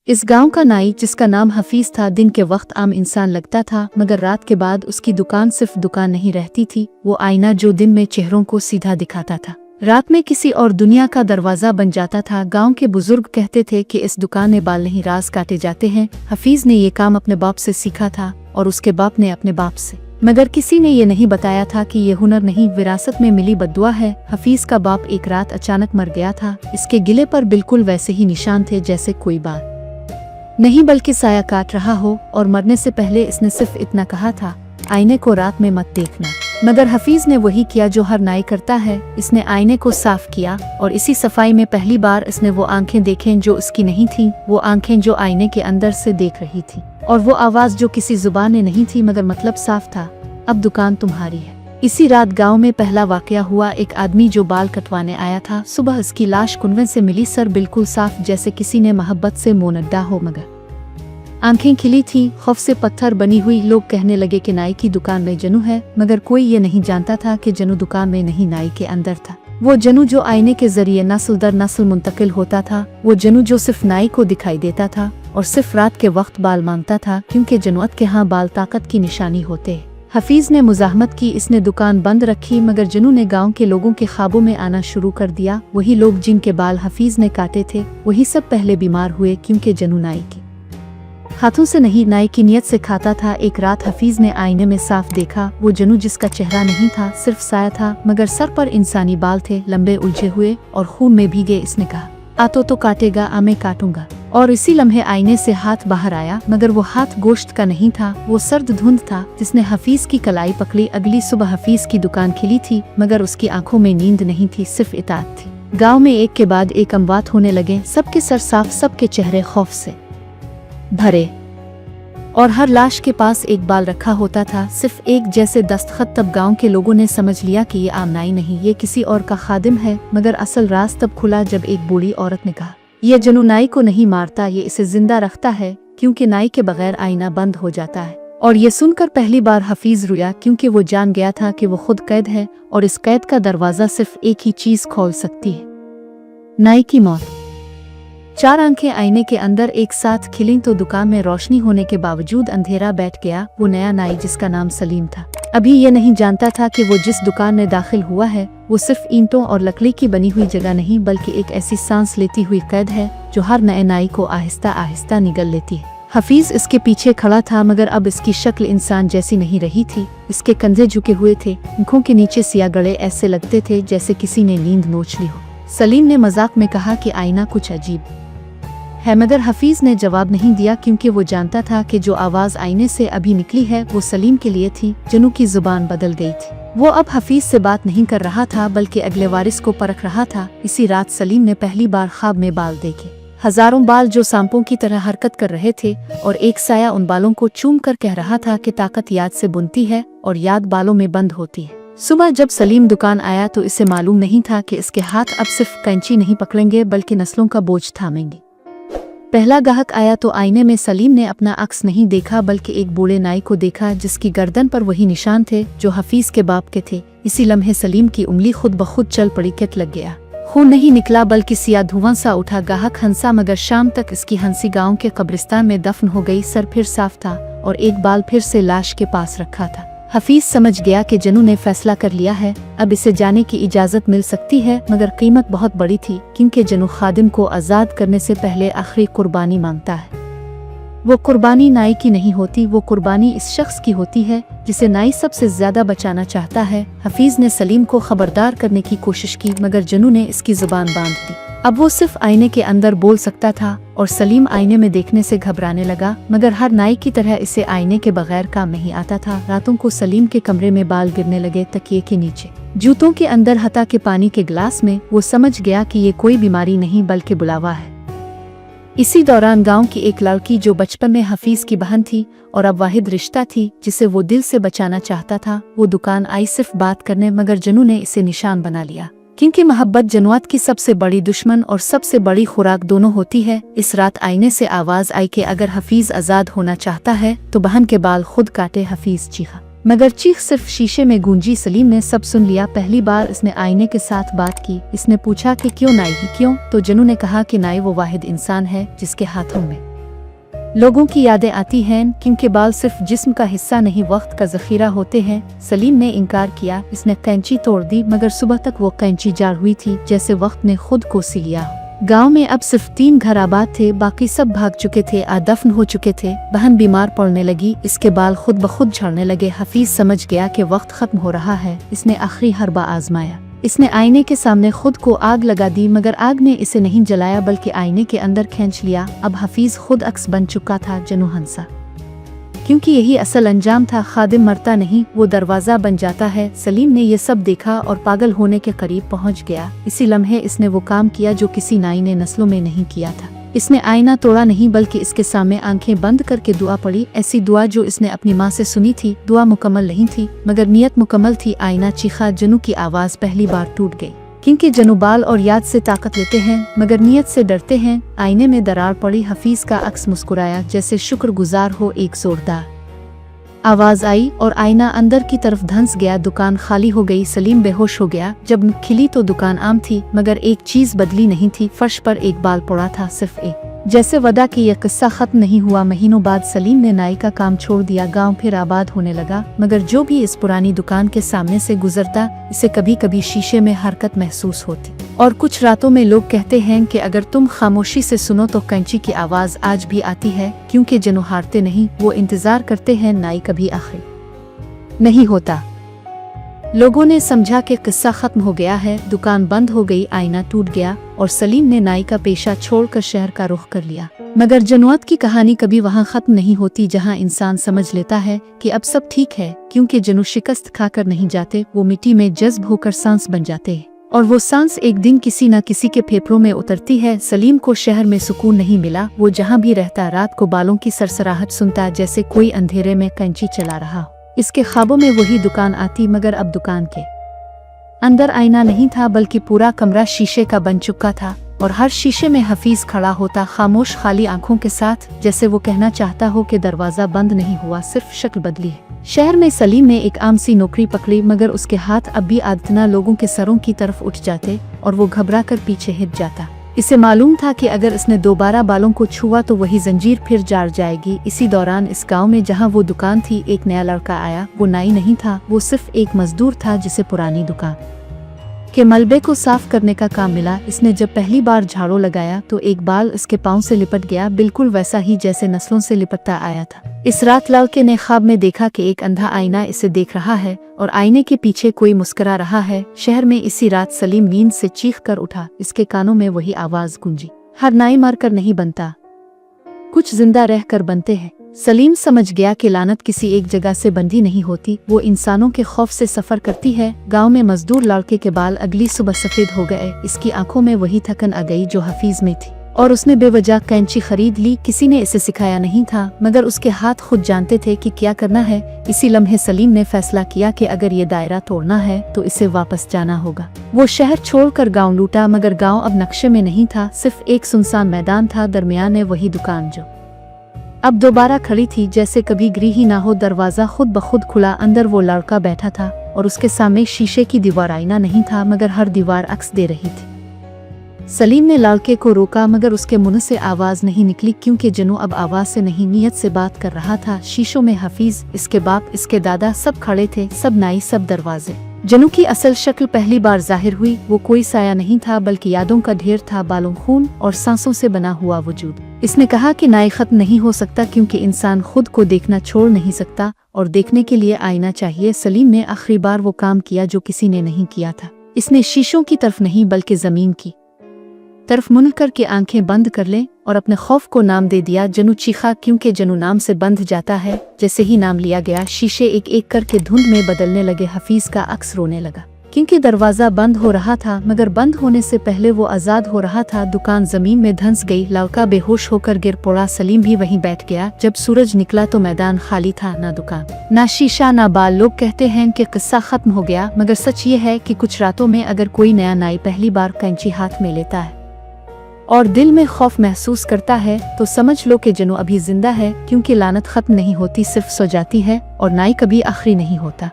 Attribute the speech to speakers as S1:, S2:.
S1: इस गांव का नाई जिसका नाम हफीज था दिन के वक्त आम इंसान लगता था, मगर रात के बाद उसकी दुकान सिर्फ दुकान नहीं रहती थी, वो आईना जो दिन में चेहरों को सीधा दिखाता था रात में किसी और दुनिया का दरवाजा बन जाता था। गांव के बुजुर्ग कहते थे कि इस दुकान में बाल नहीं राज काटे जाते हैं। हफीज ने ये काम अपने बाप से सीखा था और उसके बाप ने अपने बाप से, मगर किसी ने ये नहीं बताया था कि ये हुनर नहीं विरासत में मिली बद्दुआ है। हफीज का बाप एक रात अचानक मर गया था। इसके गिले पर बिल्कुल वैसे ही निशान थे जैसे कोई बाल नहीं बल्कि साया काट रहा हो, और मरने से पहले इसने सिर्फ इतना कहा था, आईने को रात में मत देखना। मगर हफीज ने वही किया जो हर नाई करता है, इसने आईने को साफ किया और इसी सफाई में पहली बार इसने वो आंखें देखें जो उसकी नहीं थी, वो आंखें जो आईने के अंदर से देख रही थी, और वो आवाज जो किसी जुबान में नहीं थी मगर मतलब साफ था, अब दुकान तुम्हारी है। इसी रात गांव में पहला वाकया हुआ। एक आदमी जो बाल कटवाने आया था, सुबह इसकी लाश कुनवे से मिली, सर बिल्कुल साफ जैसे किसी ने मोहब्बत से मोनड्डा हो, मगर आंखें खिली थी, खौफ से पत्थर बनी हुई। लोग कहने लगे कि नाई की दुकान में जनू है, मगर कोई ये नहीं जानता था कि जनू दुकान में नहीं, नाई के अंदर था। वो जनू जो आईने के जरिए नस्ल दर नस्ल मुंतकिल होता था, वो जनू जो सिर्फ नाई को दिखाई देता था और सिर्फ रात के वक्त बाल मांगता था, क्योंकि जनुअत के यहाँ बाल ताकत की निशानी होते हैं। हफीज ने मुजाहमत की, इसने दुकान बंद रखी, मगर जनू ने गांव के लोगों के ख्वाबों में आना शुरू कर दिया। वही लोग जिनके बाल हफीज ने काटे थे, वही सब पहले बीमार हुए, क्योंकि जनू नाई के हाथों से नहीं, नाई की नियत से खाता था। एक रात हफीज ने आईने में साफ देखा, वो जनू जिसका चेहरा नहीं था, सिर्फ साया था, मगर सर पर इंसानी बाल थे, लंबे उलझे हुए और खून में भीगे। इसने कहा, आतो तो काटेगा, आ मैं काटूंगा। और इसी लम्हे आईने से हाथ बाहर आया, मगर वो हाथ गोश्त का नहीं था, वो सर्द धुंध था जिसने हफीज की कलाई पकड़ी। अगली सुबह हफीज की दुकान खिली थी, मगर उसकी आंखों में नींद नहीं थी, सिर्फ इताअत थी। गांव में एक के बाद एक अमवात होने लगे, सबके सर साफ, सबके चेहरे खौफ से भरे, और हर लाश के पास एक बाल रखा होता था, सिर्फ एक जैसे दस्तखत। तब गांव के लोगों ने समझ लिया कि ये आम नाई नहीं, ये किसी और का खादिम है। मगर असल राज तब खुला जब एक बूढ़ी औरत ने कहा, ये जनू नाई को नहीं मारता, ये इसे जिंदा रखता है, क्योंकि नाई के बगैर आईना बंद हो जाता है। और ये सुनकर पहली बार हफीज रोया, क्योंकि वो जान गया था कि वो खुद कैद है और इस कैद का दरवाजा सिर्फ एक ही चीज खोल सकती है, नाई की मौत। चार आंखें आईने के अंदर एक साथ खिलीं तो दुकान में रोशनी होने के बावजूद अंधेरा बैठ गया। वो नया नाई जिसका नाम सलीम था, अभी ये नहीं जानता था कि वो जिस दुकान में दाखिल हुआ है, वो सिर्फ ईंटों और लकड़ी की बनी हुई जगह नहीं, बल्कि एक ऐसी सांस लेती हुई कैद है जो हर नए नाई को आहिस्ता आहिस्ता निगल लेती है। हफीज इसके पीछे खड़ा था, मगर अब इसकी शक्ल इंसान जैसी नहीं रही थी। इसके कंधे झुके हुए थे, आंखों के नीचे सिया गड़े ऐसे लगते थे जैसे किसी ने नींद नोच ली हो। सलीम ने मजाक में कहा कि आईना कुछ अजीब है, मगर हफीज ने जवाब नहीं दिया, क्योंकि वो जानता था कि जो आवाज आईने से अभी निकली है वो सलीम के लिए थी। जनू की जुबान बदल गई थी, वो अब हफीज से बात नहीं कर रहा था बल्कि अगले वारिस को परख रहा था। इसी रात सलीम ने पहली बार ख्वाब में बाल देखे, हजारों बाल जो सांपों की तरह हरकत कर रहे थे, और एक साया उन बालों को चूम कर कह रहा था कि ताकत याद से बुनती है और याद बालों में बंद होती है। सुबह जब सलीम दुकान आया तो इसे मालूम नहीं था कि इसके हाथ अब सिर्फ कैंची नहीं पकड़ेंगे बल्कि नस्लों का बोझ थामेंगे। पहला गाहक आया तो आईने में सलीम ने अपना अक्स नहीं देखा बल्कि एक बूढ़े नाई को देखा जिसकी गर्दन पर वही निशान थे जो हफीज के बाप के थे। इसी लम्हे सलीम की उंगली खुद ब खुद चल पड़ी, किक लग गया। खून नहीं निकला बल्कि सिया धुआं सा उठा। गाहक हंसा, मगर शाम तक इसकी हंसी गांव के कब्रिस्तान में दफन हो गई। सर फिर साफ था और एक बाल फिर से लाश के पास रखा था। हफीज समझ गया कि जनू ने फैसला कर लिया है, अब इसे जाने की इजाजत मिल सकती है, मगर कीमत बहुत बड़ी थी, क्योंकि जनू खादिम को आजाद करने से पहले आखिरी कुर्बानी मांगता है। वो कुर्बानी नाई की नहीं होती, वो कुर्बानी इस शख्स की होती है जिसे नाई सबसे ज्यादा बचाना चाहता है। हफीज ने सलीम को खबरदार करने की कोशिश की, मगर जनू ने इसकी जुबान बांध दी। अब वो सिर्फ आईने के अंदर बोल सकता था, और सलीम आईने में देखने से घबराने लगा, मगर हर नाई की तरह इसे आईने के बगैर काम नहीं आता था। रातों को सलीम के कमरे में बाल गिरने लगे, तकिए के नीचे, जूतों के अंदर, हता के पानी के गिलास में। वो समझ गया कि ये कोई बीमारी नहीं बल्कि बुलावा है। इसी दौरान गांव की एक लड़की जो बचपन में हफीज की बहन थी और अब वाहिद रिश्ता थी जिसे वो दिल से बचाना चाहता था, वो दुकान आई सिर्फ बात करने, मगर जनू ने इसे निशान बना लिया, क्योंकि मोहब्बत जनुआत की सबसे बड़ी दुश्मन और सबसे बड़ी खुराक दोनों होती है। इस रात आईने से आवाज आई कि अगर हफीज आजाद होना चाहता है तो बहन के बाल खुद काटे। हफीज चीखा, मगर चीख सिर्फ शीशे में गूंजी। सलीम ने सब सुन लिया। पहली बार इसने आईने के साथ बात की। इसने पूछा कि क्यों नाई ही क्यों? तो जनू ने कहा कि नाई वो वाहिद इंसान है जिसके हाथों में लोगों की यादें आती हैं क्योंकि बाल सिर्फ जिस्म का हिस्सा नहीं वक्त का जखीरा होते हैं। सलीम ने इनकार किया। इसने कैंची तोड़ दी मगर सुबह तक वो कैंची जाड़ हुई थी जैसे वक्त ने खुद को सी लिया। गांव में अब सिर्फ 3 घर आबाद थे, बाकी सब भाग चुके थे, दफन हो चुके थे। बहन बीमार पड़ने लगी, इसके बाल खुद ब खुद झड़ने लगे। हफीज समझ गया कि वक्त खत्म हो रहा है। इसने आखिरी हरबा आजमाया। इसने आईने के सामने खुद को आग लगा दी मगर आग ने इसे नहीं जलाया बल्कि आईने के अंदर खींच लिया। अब हफीज खुद अक्स बन चुका था, जनू हंसा, क्योंकि यही असल अंजाम था। खादिम मरता नहीं, वो दरवाजा बन जाता है। सलीम ने ये सब देखा और पागल होने के करीब पहुंच गया। इसी लम्हे इसने वो काम किया जो किसी नाई ने नस्लों में नहीं किया था। इसने आईना तोड़ा नहीं बल्कि इसके सामने आंखें बंद करके दुआ पढ़ी। ऐसी दुआ जो इसने अपनी माँ से सुनी थी। दुआ मुकम्मल नहीं थी मगर नियत मुकम्मल थी। आईना चीखा। जनू की आवाज़ पहली बार टूट गई, क्योंकि जनू बाल और याद से ताकत लेते हैं मगर नियत से डरते हैं। आईने में दरार पड़ी। हफीज का अक्स मुस्कुराया जैसे शुक्रगुजार हो। एक जोरदार आवाज आई और आईना अंदर की तरफ धंस गया। दुकान खाली हो गई। सलीम बेहोश हो गया। जब खिली तो दुकान आम थी मगर एक चीज बदली नहीं थी। फर्श पर एक बाल पड़ा था, सिर्फ एक। जैसे वदा कि यह किस्सा खत्म नहीं हुआ। महीनों बाद सलीम ने नाई का काम छोड़ दिया। गांव फिर आबाद होने लगा मगर जो भी इस पुरानी दुकान के सामने से गुजरता इसे कभी कभी शीशे में हरकत महसूस होती। और कुछ रातों में लोग कहते हैं कि अगर तुम खामोशी से सुनो तो कैंची की आवाज आज भी आती है, क्योंकि जनू हारते नहीं, वो इंतजार करते हैं। नाई कभी आखिर नहीं होता। लोगों ने समझा कि किस्सा खत्म हो गया है। दुकान बंद हो गई, आईना टूट गया और सलीम ने नाई का पेशा छोड़कर शहर का रुख कर लिया। मगर जनुआत की कहानी कभी वहाँ खत्म नहीं होती जहाँ इंसान समझ लेता है कि अब सब ठीक है, क्योंकि जनू शिकस्त खाकर नहीं जाते, वो मिट्टी में जज्ब होकर सांस बन जाते हैं और वो सांस एक दिन किसी न किसी के फेफड़ों में उतरती है। सलीम को शहर में सुकून नहीं मिला। वो जहाँ भी रहता रात को बालों की सरसराहट सुनता जैसे कोई अंधेरे में कैंची चला रहा हो। इसके ख्वाबों में वही दुकान आती मगर अब दुकान के अंदर आईना नहीं था बल्कि पूरा कमरा शीशे का बन चुका था और हर शीशे में हफीज खड़ा होता, खामोश खाली आंखों के साथ, जैसे वो कहना चाहता हो कि दरवाजा बंद नहीं हुआ, सिर्फ शक्ल बदली है। शहर में सलीम ने एक आम सी नौकरी पकड़ी मगर उसके हाथ अब भी आदतना लोगों के सरों की तरफ उठ जाते और वो घबरा कर पीछे हिट जाता। इसे मालूम था कि अगर इसने दोबारा बालों को छुआ तो वही जंजीर फिर जाड़ जाएगी। इसी दौरान इस गांव में जहां वो दुकान थी एक नया लड़का आया। वो नाई नहीं था, वो सिर्फ एक मजदूर था जिसे पुरानी दुकान के मलबे को साफ करने का काम मिला। इसने जब पहली बार झाड़ू लगाया तो एक बाल इसके पाँव से लिपट गया, बिल्कुल वैसा ही जैसे नस्लों से लिपटता आया था। इस रात लड़के ने ख्वाब में देखा कि एक अंधा आईना इसे देख रहा है और आईने के पीछे कोई मुस्कुरा रहा है। शहर में इसी रात सलीम नींद से चीख कर उठा। इसके कानों में वही आवाज गूंजी, हर नाई मर कर नहीं बनता, कुछ जिंदा रह कर बनते हैं। सलीम समझ गया कि लानत किसी एक जगह से बंधी नहीं होती, वो इंसानों के खौफ से सफर करती है। गांव में मजदूर लड़के के बाल अगली सुबह सफेद हो गए। इसकी आंखों में वही थकन आ गई जो हफीज में थी और उसने बेवजह कैंची खरीद ली। किसी ने इसे सिखाया नहीं था मगर उसके हाथ खुद जानते थे कि क्या करना है। इसी लम्हे सलीम ने फैसला किया कि अगर ये दायरा तोड़ना है तो इसे वापस जाना होगा। वो शहर छोड़कर गांव लूटा मगर गांव अब नक्शे में नहीं था, सिर्फ एक सुनसान मैदान था। दरमियान में वही दुकान जो अब दोबारा खड़ी थी, जैसे कभी गिरी ही ना हो। दरवाजा खुद ब खुद खुला। अंदर वो लड़का बैठा था और उसके सामने शीशे की दीवार, आईना नहीं था मगर हर दीवार अक्स दे रही थी। सलीम ने लड़के को रोका मगर उसके मुंह से आवाज नहीं निकली, क्योंकि जनू अब आवाज से नहीं नियत से बात कर रहा था। शीशों में हफीज, इसके बाप, इसके दादा सब खड़े थे, सब नाई, सब दरवाजे। जनू की असल शक्ल पहली बार जाहिर हुई। वो कोई साया नहीं था बल्कि यादों का ढेर था, बालों, खून और सांसों से बना हुआ वजूद। इसने कहा कि नाई खत्म नहीं हो सकता क्योंकि इंसान खुद को देखना छोड़ नहीं सकता और देखने के लिए आईना चाहिए। सलीम ने आखिरी बार वो काम किया जो किसी ने नहीं किया था। इसने शीशों की तरफ नहीं बल्कि जमीन की तरफ मुड़ करके आंखें बंद कर ले और अपने खौफ को नाम दे दिया। जनू चीखा, क्योंकि जनू नाम से बंध जाता है। जैसे ही नाम लिया गया शीशे एक एक करके धुंध में बदलने लगे। हफीज का अक्स रोने लगा क्योंकि दरवाजा बंद हो रहा था मगर बंद होने से पहले वो आजाद हो रहा था। दुकान जमीन में धंस गई। लड़का बेहोश होकर गिर पड़ा। सलीम भी वहीं बैठ गया। जब सूरज निकला तो मैदान खाली था, ना दुकान, ना शीशा, ना बाल। लोग कहते हैं कि किस्सा खत्म हो गया मगर सच ये है कि कुछ रातों में अगर कोई नया नाई पहली बार कैंची हाथ में लेता है और दिल में खौफ महसूस करता है तो समझ लो कि जनू अभी जिंदा है, क्योंकि लानत खत्म नहीं होती, सिर्फ सो जाती है और नाई कभी आखिरी नहीं होता।